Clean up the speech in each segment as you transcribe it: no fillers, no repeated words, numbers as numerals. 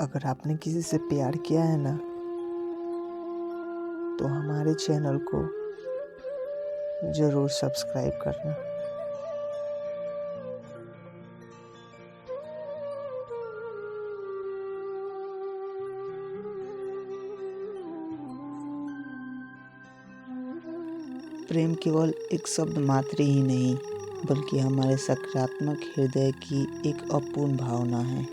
अगर आपने किसी से प्यार किया है ना, तो हमारे चैनल को ज़रूर सब्सक्राइब करना। प्रेम केवल एक शब्द मात्र ही नहीं, बल्कि हमारे सकारात्मक हृदय की एक अपूर्ण भावना है।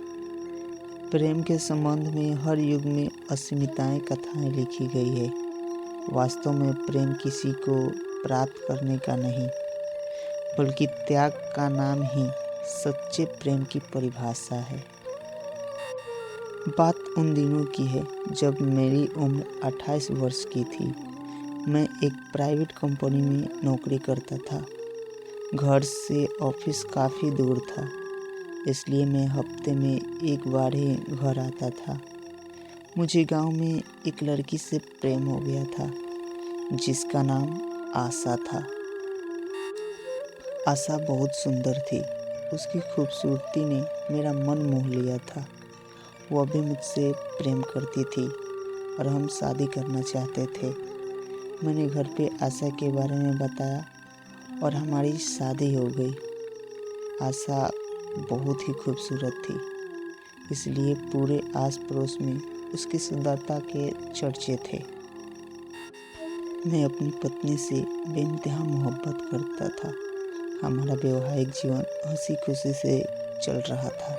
प्रेम के संबंध में हर युग में असीमिताएं कथाएं लिखी गई है। वास्तव में प्रेम किसी को प्राप्त करने का नहीं, बल्कि त्याग का नाम ही सच्चे प्रेम की परिभाषा है। बात उन दिनों की है जब मेरी उम्र 28 वर्ष की थी। मैं एक प्राइवेट कंपनी में नौकरी करता था। घर से ऑफिस काफ़ी दूर था, इसलिए मैं हफ्ते में एक बार ही घर आता था। मुझे गांव में एक लड़की से प्रेम हो गया था, जिसका नाम आशा था। आशा बहुत सुंदर थी। उसकी खूबसूरती ने मेरा मन मोह लिया था। वह भी मुझसे प्रेम करती थी और हम शादी करना चाहते थे। मैंने घर पे आशा के बारे में बताया और हमारी शादी हो गई। आशा बहुत ही खूबसूरत थी, इसलिए पूरे आस पड़ोस में उसकी सुंदरता के चर्चे थे। मैं अपनी पत्नी से बेइंतहा मोहब्बत करता था। हमारा वैवाहिक जीवन हंसी खुशी से चल रहा था।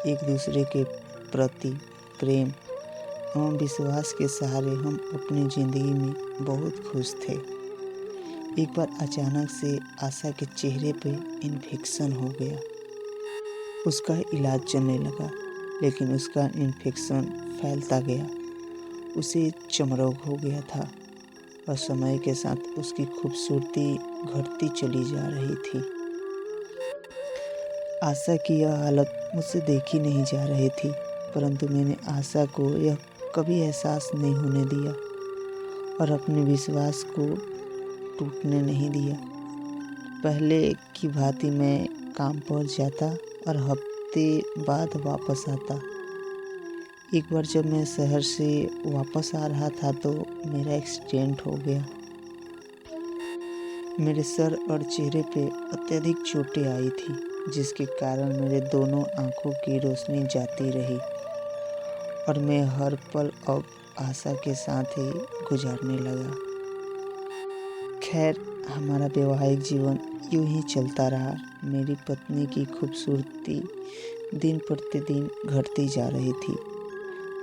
एक दूसरे के प्रति प्रेम एवं विश्वास के सहारे हम अपनी ज़िंदगी में बहुत खुश थे। एक बार अचानक से आशा के चेहरे पे इन्फेक्शन हो गया। उसका इलाज चलने लगा, लेकिन उसका इन्फेक्शन फैलता गया। उसे चर्मरोग हो गया था और समय के साथ उसकी खूबसूरती घटती चली जा रही थी। आशा की यह हालत मुझसे देखी नहीं जा रही थी, परंतु मैंने आशा को यह कभी एहसास नहीं होने दिया और अपने विश्वास को टूटने नहीं दिया। पहले की भांति मैं काम पर जाता और हफ्ते बाद वापस आता। एक बार जब मैं शहर से वापस आ रहा था तो मेरा एक्सीडेंट हो गया। मेरे सर और चेहरे पे अत्यधिक चोटें आई थी, जिसके कारण मेरे दोनों आंखों की रोशनी जाती रही और मैं हर पल अब आशा के साथ ही गुजारने लगा। खैर, हमारा वैवाहिक जीवन यूं ही चलता रहा। मेरी पत्नी की खूबसूरती दिन प्रतिदिन घटती जा रही थी।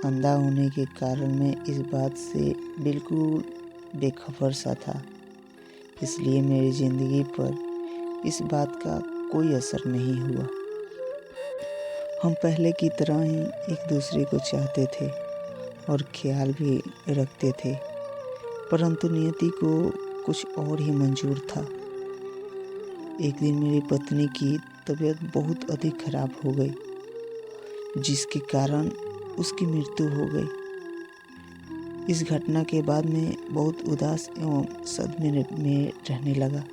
अंधा होने के कारण मैं इस बात से बिल्कुल बेखबर सा था, इसलिए मेरी ज़िंदगी पर इस बात का कोई असर नहीं हुआ। हम पहले की तरह ही एक दूसरे को चाहते थे और ख्याल भी रखते थे, परंतु नियति को कुछ और ही मंजूर था। एक दिन मेरी पत्नी की तबीयत बहुत अधिक खराब हो गई, जिसके कारण उसकी मृत्यु हो गई। इस घटना के बाद मैं बहुत उदास एवं सदमे में रहने लगा,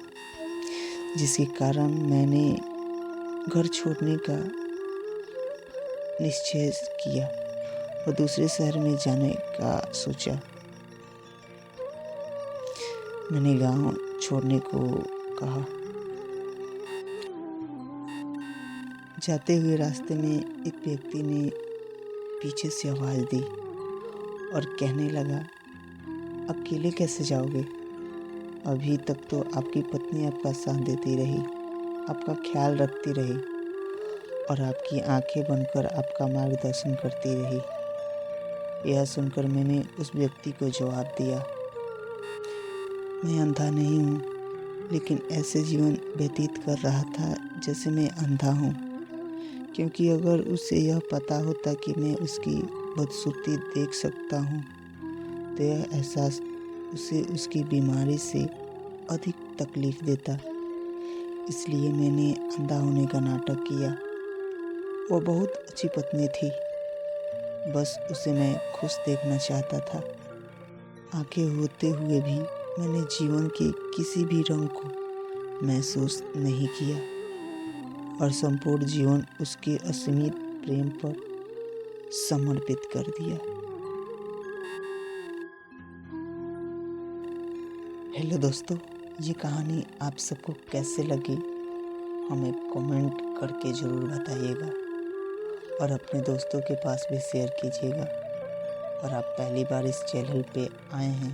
जिसके कारण मैंने घर छोड़ने का निश्चय किया और दूसरे शहर में जाने का सोचा। मैंने गांव छोड़ने को कहा। जाते हुए रास्ते में एक व्यक्ति ने पीछे से आवाज़ दी और कहने लगा, अकेले कैसे जाओगे? अभी तक तो आपकी पत्नी आपका साथ देती रही, आपका ख्याल रखती रही और आपकी आंखें बनकर आपका मार्गदर्शन करती रही। यह सुनकर मैंने उस व्यक्ति को जवाब दिया, मैं अंधा नहीं हूँ, लेकिन ऐसे जीवन व्यतीत कर रहा था जैसे मैं अंधा हूँ। क्योंकि अगर उसे यह पता होता कि मैं उसकी बदसूरती देख सकता हूँ, तो यह एहसास उसे उसकी बीमारी से अधिक तकलीफ देता। इसलिए मैंने अंधा होने का नाटक किया। वो बहुत अच्छी पत्नी थी, बस उसे मैं खुश देखना चाहता था। आंखें होते हुए भी मैंने जीवन के किसी भी रंग को महसूस नहीं किया और संपूर्ण जीवन उसके असीमित प्रेम पर समर्पित कर दिया। हेलो दोस्तों, ये कहानी आप सबको कैसे लगी हमें कमेंट करके ज़रूर बताइएगा और अपने दोस्तों के पास भी शेयर कीजिएगा। और आप पहली बार इस चैनल पे आए हैं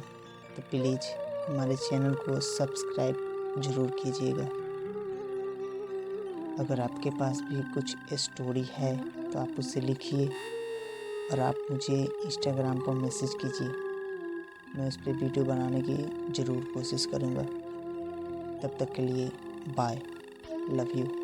तो प्लीज़ हमारे चैनल को सब्सक्राइब ज़रूर कीजिएगा। अगर आपके पास भी कुछ स्टोरी है तो आप उसे लिखिए और आप मुझे इंस्टाग्राम पर मैसेज कीजिए। मैं उस पर वीडियो बनाने की ज़रूर कोशिश करूँगा। तब तक के लिए बाय, लव यू।